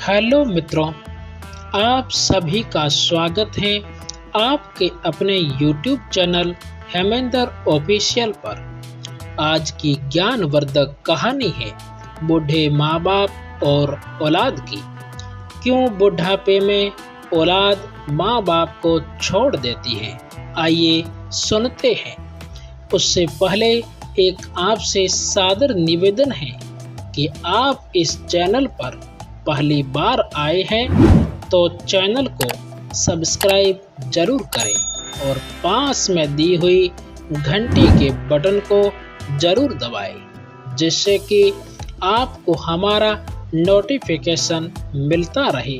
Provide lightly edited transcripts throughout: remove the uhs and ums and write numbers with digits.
Hello मित्रों, आप सभी का स्वागत है आपके अपने YouTube चैनल हेमेंद्र ऑफिशियल पर। आज की ज्ञानवर्धक कहानी है बूढ़े माँ बाप और औलाद की। क्यों बुढ़ापे में औलाद माँ बाप को छोड़ देती है, आइए सुनते हैं। उससे पहले एक आपसे सादर निवेदन है कि आप इस चैनल पर पहली बार आए हैं तो चैनल को सब्सक्राइब जरूर करें और पास में दी हुई घंटी के बटन को जरूर दबाएं, जिससे कि आपको हमारा नोटिफिकेशन मिलता रहे।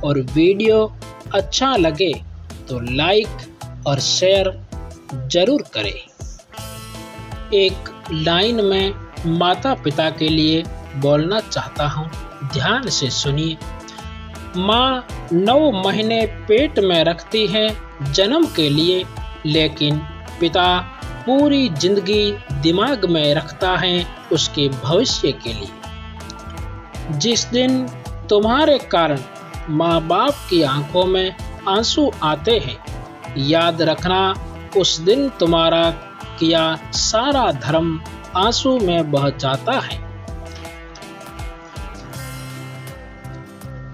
और वीडियो अच्छा लगे तो लाइक और शेयर जरूर करें। एक लाइन में माता पिता के लिए बोलना चाहता हूँ, ध्यान से सुनिए। माँ 9 महीने पेट में रखती है जन्म के लिए, लेकिन पिता पूरी जिंदगी दिमाग में रखता है उसके भविष्य के लिए। जिस दिन तुम्हारे कारण माँ बाप की आंखों में आंसू आते हैं, याद रखना उस दिन तुम्हारा किया सारा धर्म आंसू में बह जाता है।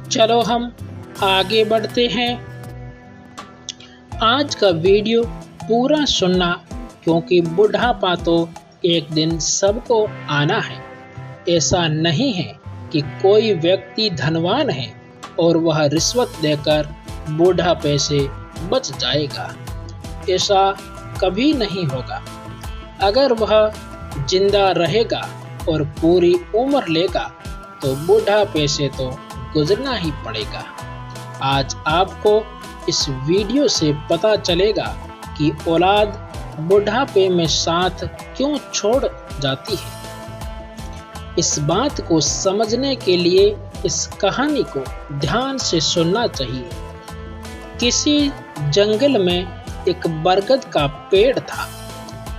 चलो हम आगे बढ़ते हैं। आज का वीडियो पूरा सुनना, क्योंकि बुढ़ापा तो एक दिन सबको आना है। ऐसा नहीं है कि कोई व्यक्ति धनवान है और वह रिश्वत देकर बुढ़ापे से बच जाएगा। ऐसा कभी नहीं होगा। अगर वह जिंदा रहेगा और पूरी उम्र लेगा तो बुढ़ापे से तो गुजरना ही पड़ेगा। आज आपको इस वीडियो से पता चलेगा कि औलाद बुढ़ापे में साथ क्यों छोड़ जाती है। इस बात को समझने के लिए इस कहानी को ध्यान से सुनना चाहिए। किसी जंगल में एक बरगद का पेड़ था।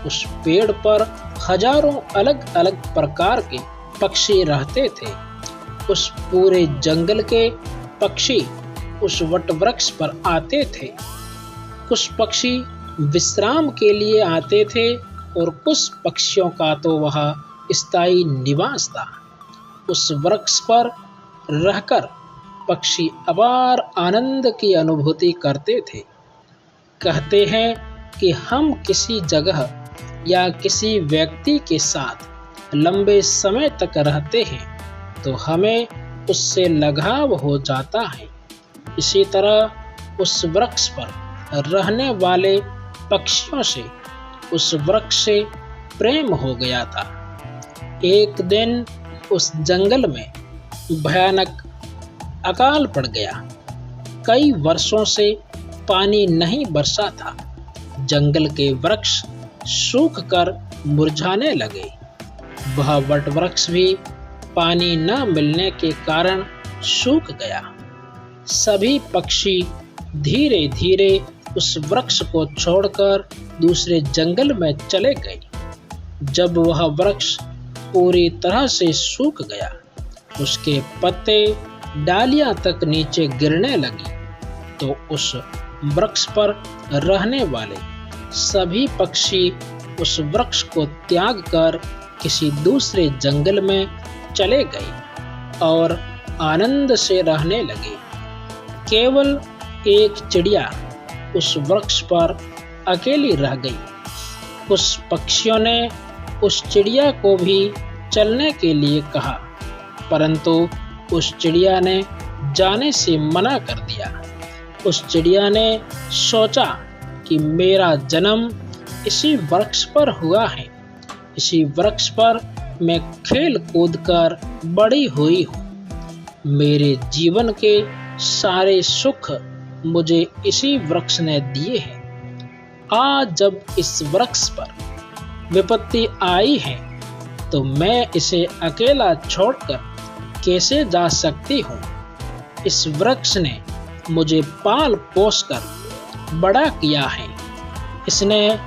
उस पेड़ पर हजारों अलग अलग प्रकार के पक्षी रहते थे। उस पूरे जंगल के पक्षी उस वटवृक्ष पर आते थे। कुछ पक्षी विश्राम के लिए आते थे और कुछ पक्षियों का तो वह स्थायी निवास था। उस वृक्ष पर रहकर पक्षी अपार आनंद की अनुभूति करते थे। कहते हैं कि हम किसी जगह या किसी व्यक्ति के साथ लंबे समय तक रहते हैं तो हमें उससे लगाव हो जाता है। इसी तरह उस वृक्ष पर रहने वाले पक्षियों से उस वृक्ष से प्रेम हो गया था। एक दिन उस जंगल में भयानक अकाल पड़ गया। कई वर्षों से पानी नहीं बरसा था। जंगल के वृक्ष सूख कर मुरझाने लगे। वह वटवृक्ष भी पानी न मिलने के कारण सूख गया। सभी पक्षी धीरे धीरे उस वृक्ष को छोड़कर दूसरे जंगल में चले गए। जब वह वृक्ष पूरी तरह से सूख गया, उसके पत्ते डालियां तक नीचे गिरने लगी, तो उस वृक्ष पर रहने वाले सभी पक्षी उस वृक्ष को त्याग कर किसी दूसरे जंगल में चले गए और आनंद से रहने लगे। केवल एक चिड़िया उस वृक्ष पर अकेली रह गई। उस पक्षियों ने उस चिड़िया को भी चलने के लिए कहा, परंतु उस चिड़िया ने जाने से मना कर दिया। उस चिड़िया ने सोचा कि मेरा जन्म इसी वृक्ष पर हुआ है। इसी वृक्ष पर मैं खेल कूद कर बड़ी हुई हूँ। मेरे जीवन के सारे सुख मुझे इसी वृक्ष ने दिए हैं। आज जब इस वृक्ष पर विपत्ति आई है तो मैं इसे अकेला छोड़कर कैसे जा सकती हूँ। इस वृक्ष ने मुझे पाल पोस कर बड़ा किया है। इसने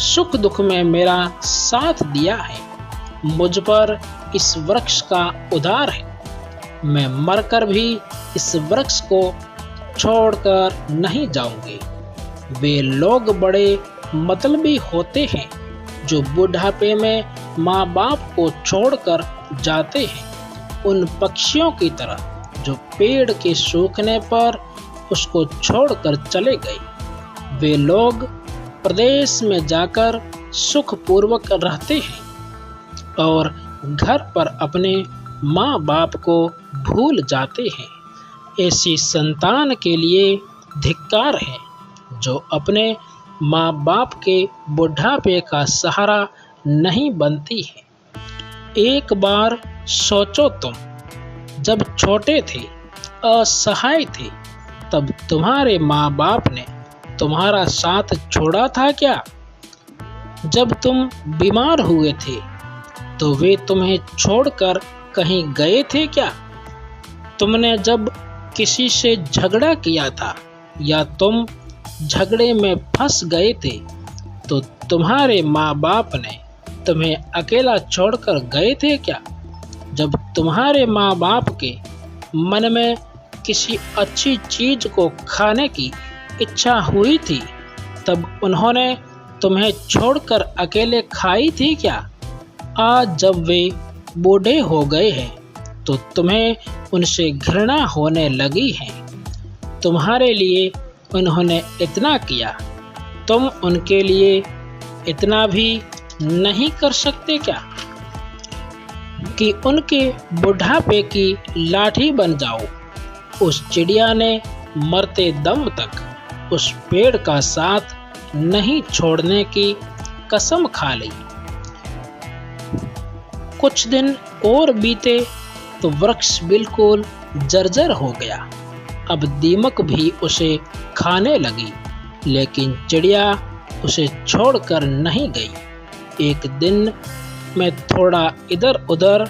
सुख दुख में मेरा साथ दिया है। मुझ पर इस वृक्ष का उधार है। मैं मरकर भी इस वृक्ष को छोड़कर नहीं जाऊंगी। वे लोग बड़े मतलबी होते हैं जो बुढ़ापे में माँ बाप को छोड़कर जाते हैं, उन पक्षियों की तरह जो पेड़ के सूखने पर उसको छोड़कर चले गए। वे लोग प्रदेश में जाकर सुखपूर्वक रहते हैं और घर पर अपने माँ बाप को भूल जाते हैं। ऐसी संतान के लिए धिक्कार है जो अपने माँ बाप के बुढ़ापे का सहारा नहीं बनती है। एक बार सोचो, तुम जब छोटे थे, असहाय थे, तब तुम्हारे माँ बाप ने तुम्हारा साथ छोड़ा था क्या? जब तुम बीमार हुए थे तो वे तुम्हें छोड़कर कहीं गए थे क्या? तुमने जब किसी से झगड़ा किया था या तुम झगड़े में फंस गए थे तो तुम्हारे माँ बाप ने तुम्हें अकेला छोड़कर गए थे क्या? जब तुम्हारे माँ बाप के मन में किसी अच्छी चीज को खाने की इच्छा हुई थी तब उन्होंने तुम्हें छोड़कर अकेले खाई थी क्या? आज जब वे बूढ़े हो गए हैं तो तुम्हें उनसे घृणा होने लगी है। तुम्हारे लिए उन्होंने इतना किया, तुम उनके लिए इतना भी नहीं कर सकते क्या कि उनके बुढ़ापे की लाठी बन जाओ? उस चिड़िया ने मरते दम तक उस पेड़ का साथ नहीं छोड़ने की कसम खा ली। कुछ दिन और बीते तो वृक्ष बिल्कुल जर्जर हो गया। अब दीमक भी उसे खाने लगी, लेकिन चिड़िया उसे छोड़कर नहीं गई। एक दिन मैं थोड़ा इधर उधर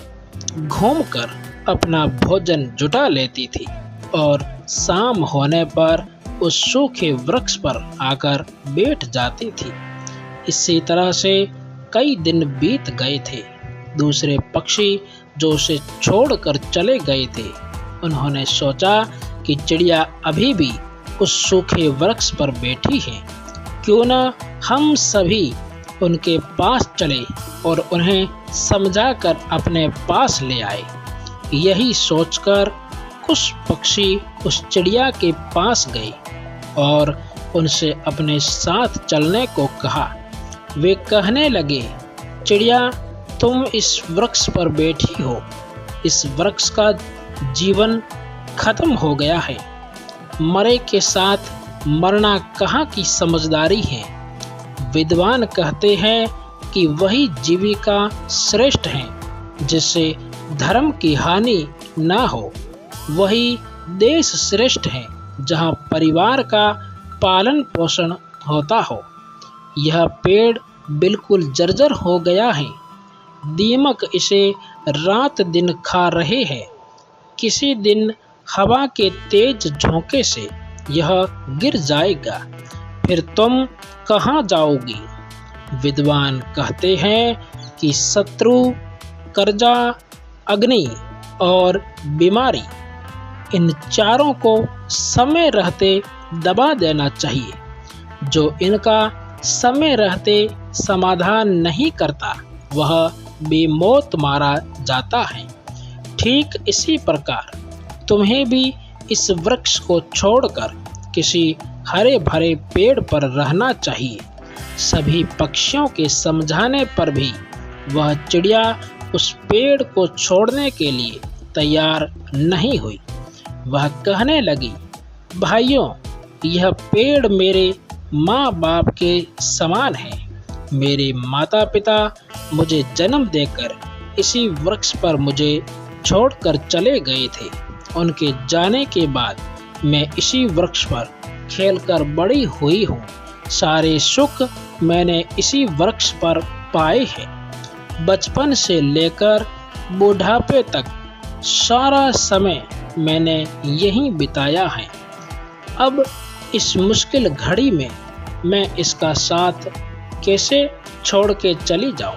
घूमकर अपना भोजन जुटा लेती थी और शाम होने पर उस सूखे वृक्ष पर आकर बैठ जाती थी। इसी तरह से कई दिन बीत गए थे। दूसरे पक्षी जो उसे छोड़कर चले गए थे, उन्होंने सोचा कि चिड़िया अभी भी उस सूखे वृक्ष पर बैठी है, क्यों न हम सभी उनके पास चले और उन्हें समझाकर अपने पास ले आए। यही सोचकर कुछ पक्षी उस चिड़िया के पास गए और उनसे अपने साथ चलने को कहा। वे कहने लगे, चिड़िया, तुम इस वृक्ष पर बैठी हो, इस वृक्ष का जीवन खत्म हो गया है। मरे के साथ मरना कहाँ की समझदारी है। विद्वान कहते हैं कि वही जीविका श्रेष्ठ है जिससे धर्म की हानि ना हो। वही देश श्रेष्ठ है जहाँ परिवार का पालन पोषण होता हो। यह पेड़ बिल्कुल जर्जर हो गया है। दीमक इसे रात दिन खा रहे हैं। किसी दिन हवा के तेज झोंके से यह गिर जाएगा, फिर तुम कहाँ जाओगी? विद्वान कहते हैं कि शत्रु, कर्जा, अग्नि और बीमारी, इन चारों को समय रहते दबा देना चाहिए। जो इनका समय रहते समाधान नहीं करता वह बेमौत मारा जाता है। ठीक इसी प्रकार तुम्हें भी इस वृक्ष को छोड़कर किसी हरे भरे पेड़ पर रहना चाहिए। सभी पक्षियों के समझाने पर भी वह चिड़िया उस पेड़ को छोड़ने के लिए तैयार नहीं हुई। वह कहने लगी, भाइयों, यह पेड़ मेरे माँ बाप के समान है। मेरे माता पिता मुझे जन्म देकर इसी वृक्ष पर मुझे छोड़कर चले गए थे। उनके जाने के बाद मैं इसी वृक्ष पर खेलकर बड़ी हुई हूँ। सारे सुख मैंने इसी वृक्ष पर पाए हैं। बचपन से लेकर बुढ़ापे तक सारा समय मैंने यहीं बिताया है। अब इस मुश्किल घड़ी में मैं इसका साथ कैसे छोड़ के चली जाऊं?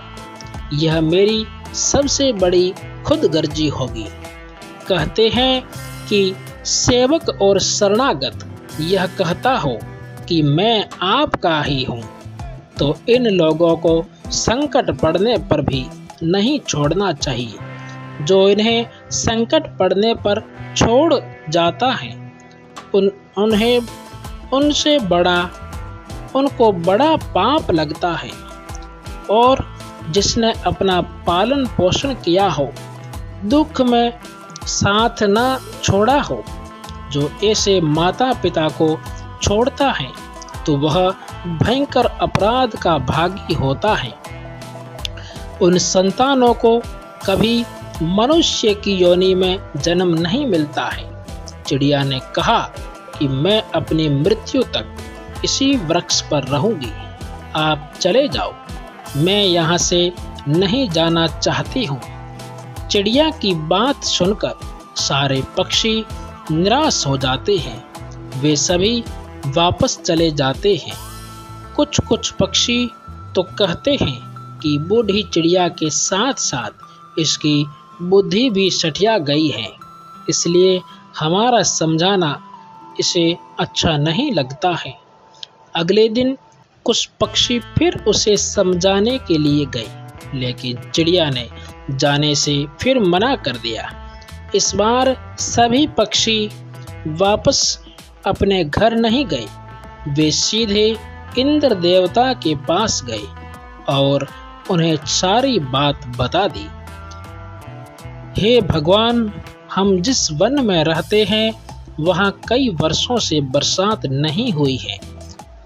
यह मेरी सबसे बड़ी खुदगर्जी होगी। कहते हैं कि सेवक और शरणागत यह कहता हो कि मैं आपका ही हूँ, तो इन लोगों को संकट पड़ने पर भी नहीं छोड़ना चाहिए। जो इन्हें संकट पड़ने पर छोड़ जाता है उनको बड़ा पाप लगता है। और जिसने अपना पालन पोषण किया हो, दुख में साथ न छोड़ा हो, जो ऐसे माता पिता को छोड़ता है तो वह भयंकर अपराध का भागी होता है। उन संतानों को कभी मनुष्य की योनि में जन्म नहीं मिलता है। चिड़िया ने कहा कि मैं अपनी मृत्यु तक इसी वृक्ष पर रहूंगी। आप चले जाओ, मैं यहाँ से नहीं जाना चाहती हूँ। चिड़िया की बात सुनकर सारे पक्षी निराश हो जाते हैं। वे सभी वापस चले जाते हैं। कुछ कुछ पक्षी तो कहते हैं कि बूढ़ी चिड़िया के साथ साथ इसकी बुद्धि भी सठिया गई है, इसलिए हमारा समझाना इसे अच्छा नहीं लगता है। अगले दिन कुछ पक्षी फिर उसे समझाने के लिए गए, लेकिन चिड़िया ने जाने से फिर मना कर दिया। इस बार सभी पक्षी वापस अपने घर नहीं गए। वे सीधे इंद्र देवता के पास गए और उन्हें सारी बात बता दी। हे भगवान, हम जिस वन में रहते हैं वहाँ कई वर्षों से बरसात नहीं हुई है।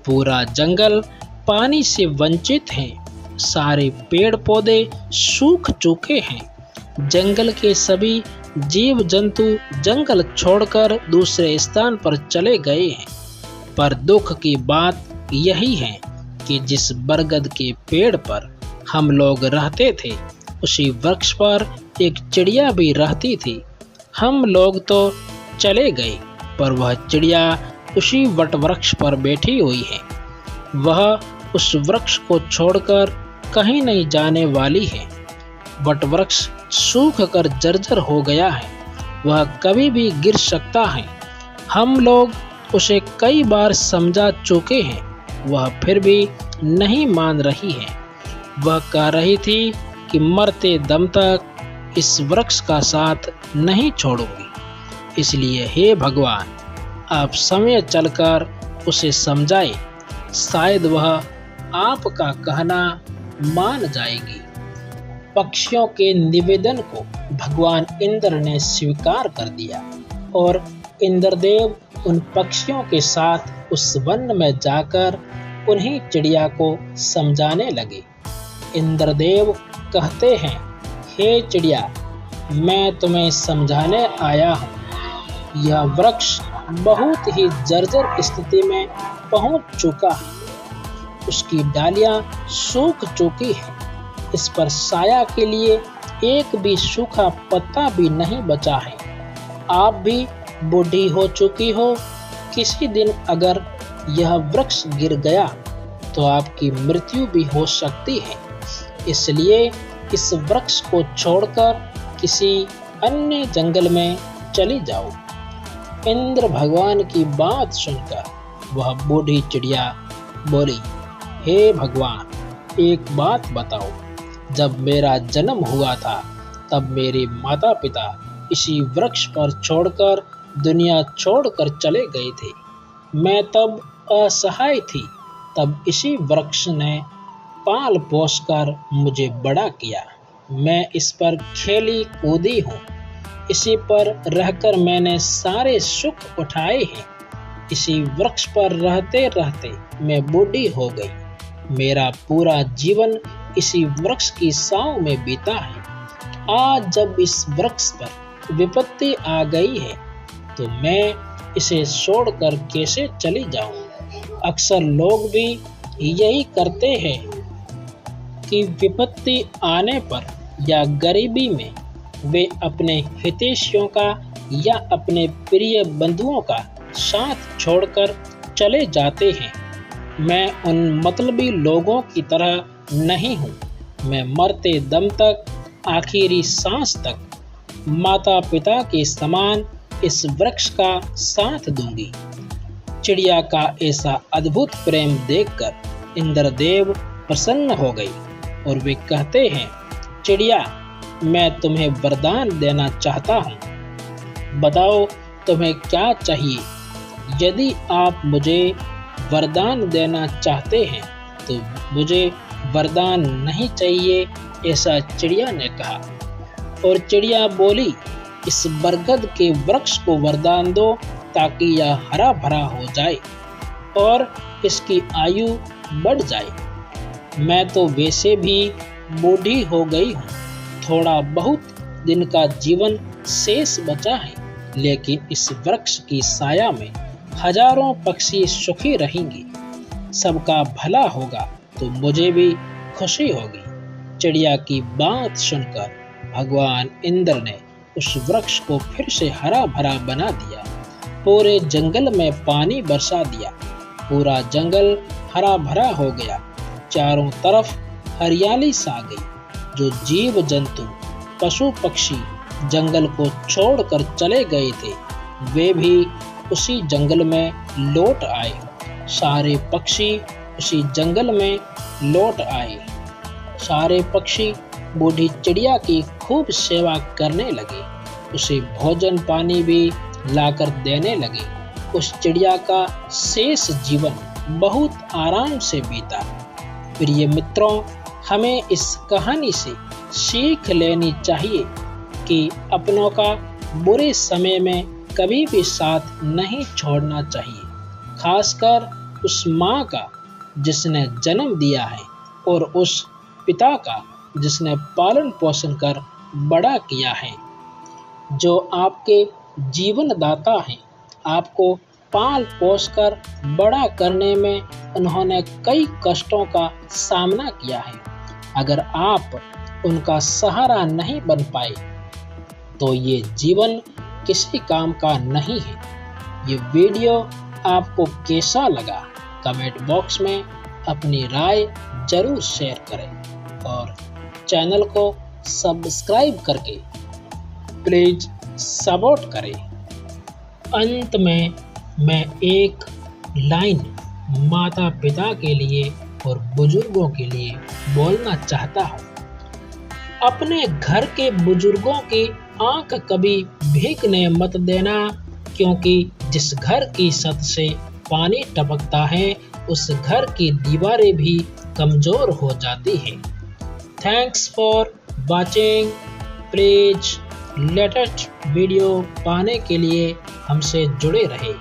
पूरा जंगल पानी से वंचित है। सारे पेड़ पौधे सूख चुके हैं। जंगल के सभी जीव जंतु जंगल छोड़कर दूसरे स्थान पर चले गए हैं। पर दुख की बात यही है कि जिस बरगद के पेड़ पर हम लोग रहते थे, उसी वृक्ष पर एक चिड़िया भी रहती थी। हम लोग तो चले गए, पर वह चिड़िया उसी वटवृक्ष पर बैठी हुई है। वह उस वृक्ष को छोड़कर कहीं नहीं जाने वाली है। वटवृक्ष सूख कर जर्जर हो गया है। वह कभी भी गिर सकता है। हम लोग उसे कई बार समझा चुके हैं, वह फिर भी नहीं मान रही है। वह कह रही थी कि मरते दम तक इस वृक्ष का साथ नहीं छोड़ूंगी। इसलिए हे भगवान, आप समय चलकर उसे समझाए, शायद वह आपका कहना मान जाएगी। पक्षियों के निवेदन को भगवान इंद्र ने स्वीकार कर दिया और इंद्रदेव उन पक्षियों के साथ उस वन में जाकर उन्हीं चिड़िया को समझाने लगे। इंद्रदेव कहते हैं, हे चिड़िया, मैं तुम्हें समझाने आया हूँ। यह वृक्ष बहुत ही जर्जर स्थिति में पहुँच चुका है। उसकी डालियाँ सूख चुकी हैं। इस पर साया के लिए एक भी सूखा पत्ता भी नहीं बचा है। आप भी बूढ़ी हो चुकी हो। किसी दिन अगर यह वृक्ष गिर गया तो आपकी मृत्यु भी हो सकती है। इसलिए इस वृक्ष को छोड़कर किसी अन्य जंगल में चली जाओ। इंद्र भगवान की बात सुनकर वह बूढ़ी चिड़िया बोली, हे भगवान, एक बात बताओ। जब मेरा जन्म हुआ था तब मेरे माता पिता इसी वृक्ष पर छोड़कर दुनिया छोड़कर चले गए थे। मैं तब असहाय थी। तब इसी वृक्ष ने पाल पोस कर मुझे बड़ा किया। मैं इस पर खेली कूदी हूँ। इसी पर रहकर मैंने सारे सुख उठाए हैं। इसी वृक्ष पर रहते रहते मैं बूढ़ी हो गई। मेरा पूरा जीवन इसी वृक्ष की छांव में बीता है। आज जब इस वृक्ष पर विपत्ति आ गई है तो मैं इसे छोड़कर कैसे चली जाऊं? अक्सर लोग भी यही करते हैं कि विपत्ति आने पर या गरीबी में वे अपने हितैषियों का या अपने प्रिय बंधुओं का साथ छोड़कर चले जाते हैं। मैं उन मतलबी लोगों की तरह नहीं हूँ। मैं मरते दम तक, आखिरी सांस तक माता पिता के समान इस वृक्ष का साथ दूंगी। चिड़िया का ऐसा अद्भुत प्रेम देखकर इंद्रदेव प्रसन्न हो गई और वे कहते हैं, चिड़िया, मैं तुम्हें वरदान देना चाहता हूँ। बताओ तुम्हें क्या चाहिए। यदि आप मुझे वरदान देना चाहते हैं तो मुझे वरदान नहीं चाहिए, ऐसा चिड़िया ने कहा। और चिड़िया बोली, इस बरगद के वृक्ष को वरदान दो ताकि यह हरा भरा हो जाए और इसकी आयु बढ़ जाए। मैं तो वैसे भी बूढ़ी हो गई हूँ, थोड़ा बहुत दिन का जीवन शेष बचा है, लेकिन इस वृक्ष की साया में हजारों पक्षी सुखी रहेंगे। सबका भला होगा तो मुझे भी खुशी होगी। चिड़िया की बात सुनकर भगवान इंद्र ने उस वृक्ष को फिर से हरा भरा बना दिया। पूरे जंगल में पानी बरसा दिया। पूरा जंगल हरा भरा हो गया। चारों तरफ हरियाली छा गई। जो जीव जंतु, पशु पक्षी जंगल को छोड़कर चले गए थे, वे भी उसी जंगल में लौट आए। सारे पक्षी उसी जंगल में लौट आए। सारे पक्षी बूढ़ी चिड़िया की खूब सेवा करने लगे। उसे भोजन पानी भी लाकर देने लगे। उस चिड़िया का शेष जीवन बहुत आराम से बीता। प्रिय मित्रों, हमें इस कहानी से सीख लेनी चाहिए कि अपनों का बुरे समय में कभी भी साथ नहीं छोड़ना चाहिए, खासकर उस माँ का जिसने जन्म दिया है और उस पिता का जिसने पालन पोषण कर बड़ा किया है, जो आपके जीवन दाता हैं। आपको पाल पोस कर बड़ा करने में उन्होंने कई कष्टों का सामना किया है। अगर आप उनका सहारा नहीं बन पाए तो ये जीवन किसी काम का नहीं है। ये वीडियो आपको कैसा लगा, कमेंट बॉक्स में अपनी राय जरूर शेयर करें और चैनल को सब्सक्राइब करके प्लीज सपोर्ट करें। अंत में मैं एक लाइन माता पिता के लिए और बुजुर्गों के लिए बोलना चाहता हूँ। अपने घर के बुजुर्गों की आंख कभी भीगने मत देना, क्योंकि जिस घर की छत से पानी टपकता है उस घर की दीवारें भी कमजोर हो जाती हैं। Thanks for watching. Please latest video पाने के लिए हमसे जुड़े रहें।